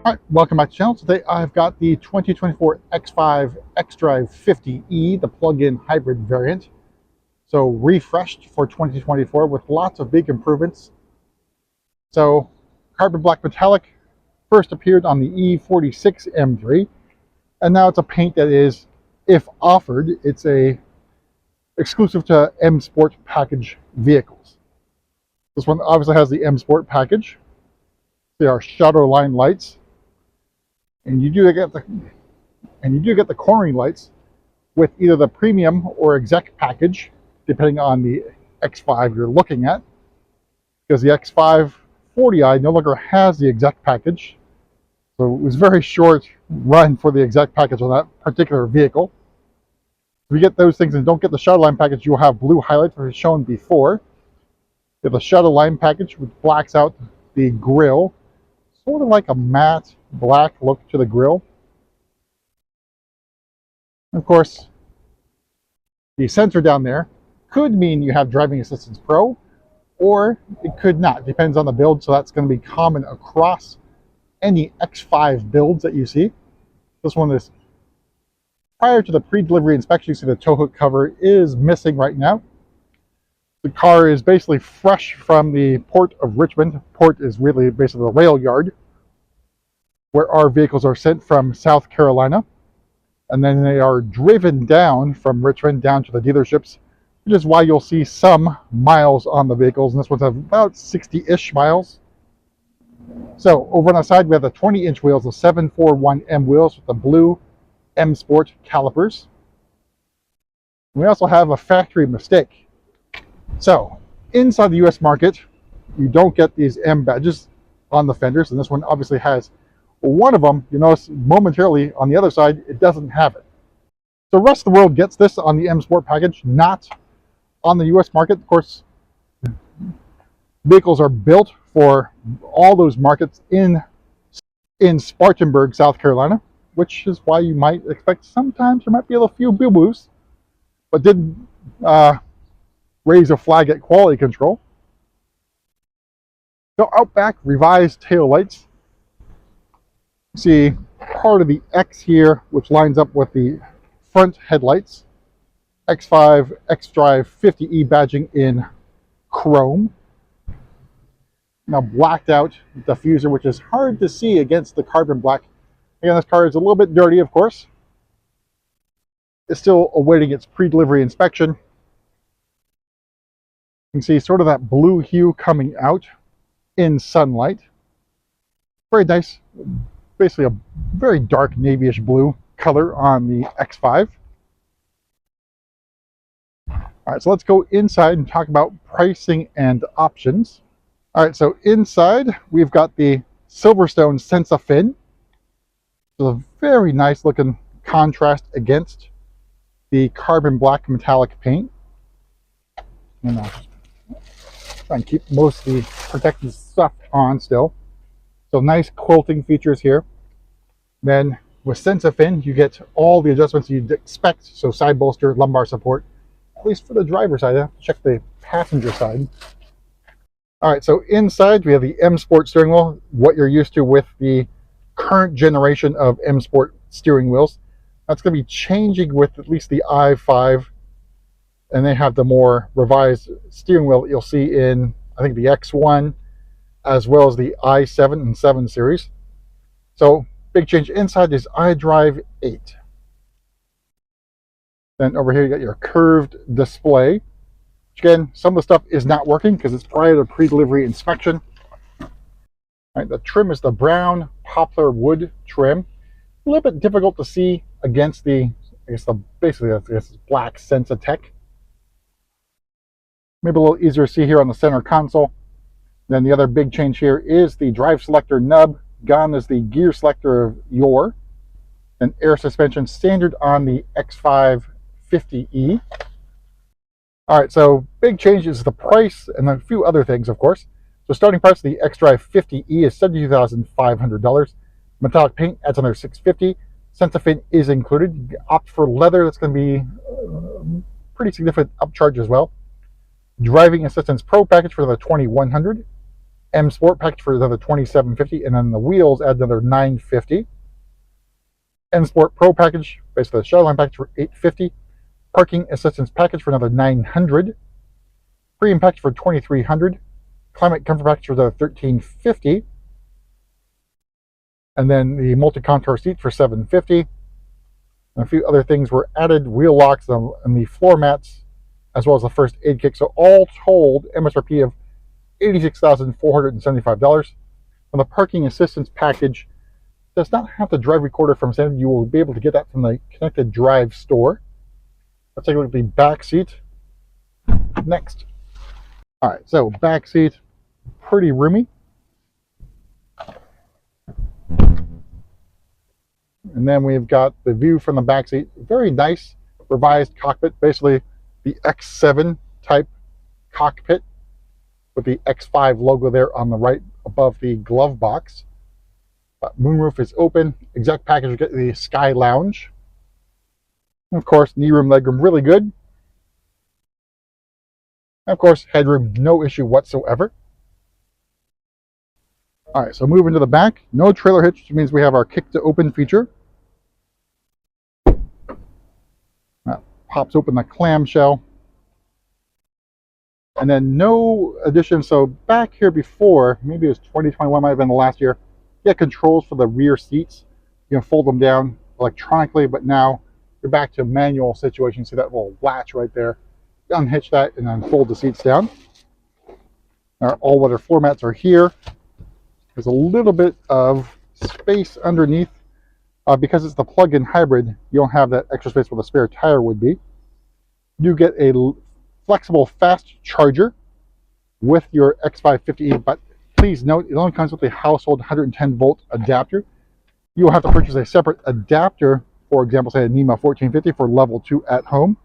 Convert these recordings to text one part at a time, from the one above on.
Hi, welcome back to the channel. Today I've got the 2024 X5 xDrive50e, the plug-in hybrid variant. So refreshed for 2024 with lots of big improvements. So carbon black metallic first appeared on the E46 M3, and now it's a paint that is, if offered, it's a exclusive to M Sport package vehicles. This one obviously has the M Sport package. There are shadow line lights, and you do get the cornering lights with either the premium or exec package, depending on the X5 you're looking at, because the X540i no longer has the exec package. So it was a very short run for the exec package on that particular vehicle. If you get those things and don't get the shadow line package, you'll have blue highlights, as shown before. You have the shadow line package, which blacks out the grille, sort of like a matte black look to the grille. Of course, the sensor down there could mean you have Driving Assistance Pro, or it could not. It depends on the build, so that's going to be common across any X5 builds that you see. This one is prior to the pre-delivery inspection. You see the tow hook cover is missing right now. The car is basically fresh from the port of Richmond. Port is really basically the rail yard where our vehicles are sent from South Carolina, and then they are driven down from Richmond down to the dealerships, which is why you'll see some miles on the vehicles, and this one's about 60-ish miles. So over on the side, we have the 20-inch wheels, the 741M wheels with the blue M Sport calipers. We also have a factory mistake. So inside the US market, you don't get these M badges on the fenders, and this one obviously has one of them. You notice momentarily on the other side, it doesn't have it. The rest of the world gets this on the M Sport package, not on the US market. Of course, vehicles are built for all those markets in Spartanburg, South Carolina, which is why you might expect sometimes there might be a few boo-boos, but didn't raise a flag at quality control. So out back, revised tail lights. See part of the X here, which lines up with the front headlights. X5 xDrive50e badging in chrome. Now blacked out diffuser, which is hard to see against the carbon black. Again, this car is a little bit dirty, of course. It's still awaiting its pre-delivery inspection. You can see sort of that blue hue coming out in sunlight. Very nice. Basically a very dark navyish blue color on the X5. All right, so let's go inside and talk about pricing and options. All right, so inside we've got the Silverstone Sensa fin. It's a very nice looking contrast against the carbon black metallic paint. And I'll try and keep most of the protective stuff on still. So nice quilting features here. Then with Sensa fin, you get all the adjustments you'd expect. So side bolster, lumbar support, at least for the driver's side. I have to check the passenger side. All right, so inside we have the M Sport steering wheel, what you're used to with the current generation of M Sport steering wheels. That's going to be changing with at least the i5, and they have the more revised steering wheel that you'll see in, I think, the X1, as well as the i7 and 7 series. So big change inside is iDrive 8. Then over here you got your curved display. Again, some of the stuff is not working because it's prior to pre-delivery inspection. All right, the trim is the brown poplar wood trim. A little bit difficult to see against the, basically this black Sensa Tech. Maybe a little easier to see here on the center console. Then the other big change here is the drive selector nub. Gone is the gear selector of your, and air suspension standard on the X550e. All right, so big change is the price and a few other things, of course. So starting price of the xDrive50e is $72,500. Metallic paint adds another $650. Sensa fin is included. You can opt for leather. That's going to be pretty significant upcharge as well. Driving Assistance Pro package for the $2,100. M Sport package for another $27.50, and then the wheels add another $9.50. M Sport Pro package, basically the Shadowline package for $8.50. Parking assistance package for another $900. Premium package for $2,300. Climate comfort package for the $13.50. And then the multi-contour seat for $7.50. And a few other things were added: wheel locks and the floor mats, as well as the first aid kit. So all told, MSRP of $86,475. And the parking assistance package does not have the drive recorder from standard. You will be able to get that from the Connected Drive store. Let's take a look at the back seat next. All right, so back seat, pretty roomy. And then we've got the view from the back seat. Very nice revised cockpit, basically the X7 type cockpit with the X5 logo there on the right above the glove box. Moonroof is open. Exec package, you get the Sky Lounge. And of course, knee room, leg room, really good. And of course, headroom, no issue whatsoever. All right, so moving to the back, no trailer hitch, which means we have our kick to open feature. That pops open the clamshell. And then no addition. So back here before, maybe it was 2021, might have been the last year, you had controls for the rear seats. You can fold them down electronically, but now you're back to a manual situation. See that little latch right there? You unhitch that and then fold the seats down. Our all-weather floor mats are here. There's a little bit of space underneath. Because it's the plug-in hybrid, you don't have that extra space where the spare tire would be. You get a flexible fast charger with your X550e, but please note it only comes with a household 110-volt adapter. You will have to purchase a separate adapter, for example, say a NEMA 1450 for level 2 at home.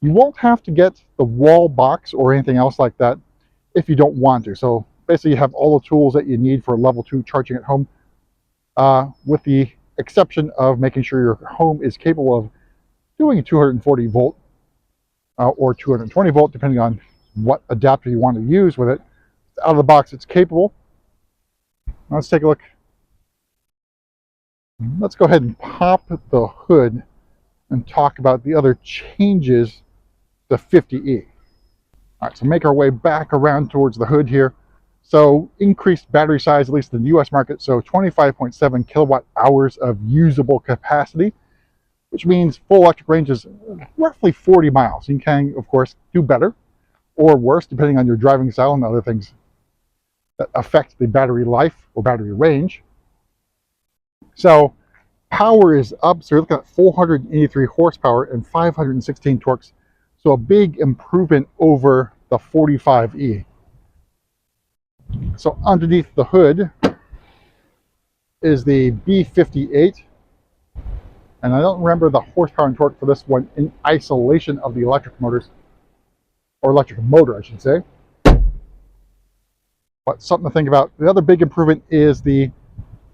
You won't have to get the wall box or anything else like that if you don't want to. So basically you have all the tools that you need for level 2 charging at home, with the exception of making sure your home is capable of doing 240 volt or 220 volt, depending on what adapter you want to use with it. Out of the box, it's capable. Let's take a look. Let's go ahead and pop the hood and talk about the other changes to 50e. All right, so make our way back around towards the hood here. So increased battery size, at least in the US market, so 25.7 kilowatt hours of usable capacity, which means full electric range is roughly 40 miles. You can, of course, do better or worse, depending on your driving style and other things that affect the battery life or battery range. So power is up, so you're looking at 483 horsepower and 516 torques. So a big improvement over the 45e. So underneath the hood is the B58. And I don't remember the horsepower and torque for this one in isolation of the electric motors, or electric motor, I should say. But something to think about. The other big improvement is the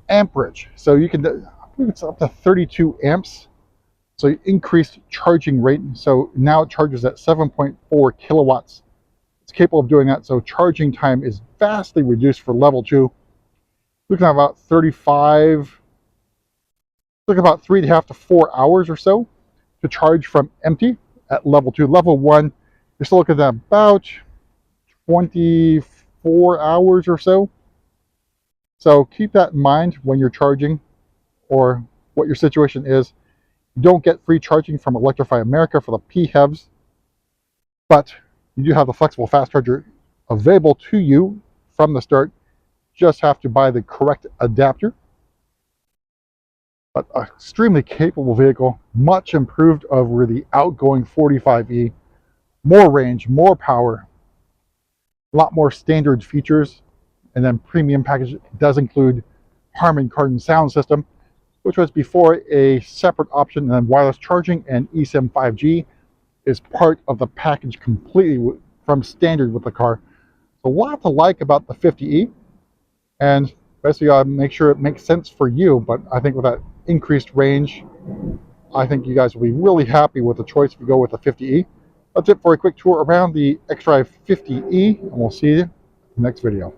amperage. So you can, I believe it's up to 32 amps. So you increased charging rate. So now it charges at 7.4 kilowatts. It's capable of doing that. So charging time is vastly reduced for level 2. Looking at about 35, took about 3.5 to 4 hours or so to charge from empty at level 2. Level 1, you're still looking at about 24 hours or so. So keep that in mind when you're charging or what your situation is. You don't get free charging from Electrify America for the PHEVs, but you do have the flexible fast charger available to you from the start. Just have to buy the correct adapter. But an extremely capable vehicle, much improved over the outgoing 45e. More range, more power, a lot more standard features, and then premium package does include Harman Kardon sound system, which was before a separate option, and then wireless charging and eSIM 5G is part of the package completely from standard with the car. So a lot to like about the 50e, and basically make sure it makes sense for you. But I think with that increased range, I think you guys will be really happy with the choice if you go with the 50e. That's it for a quick tour around the xDrive50e, and we'll see you in the next video.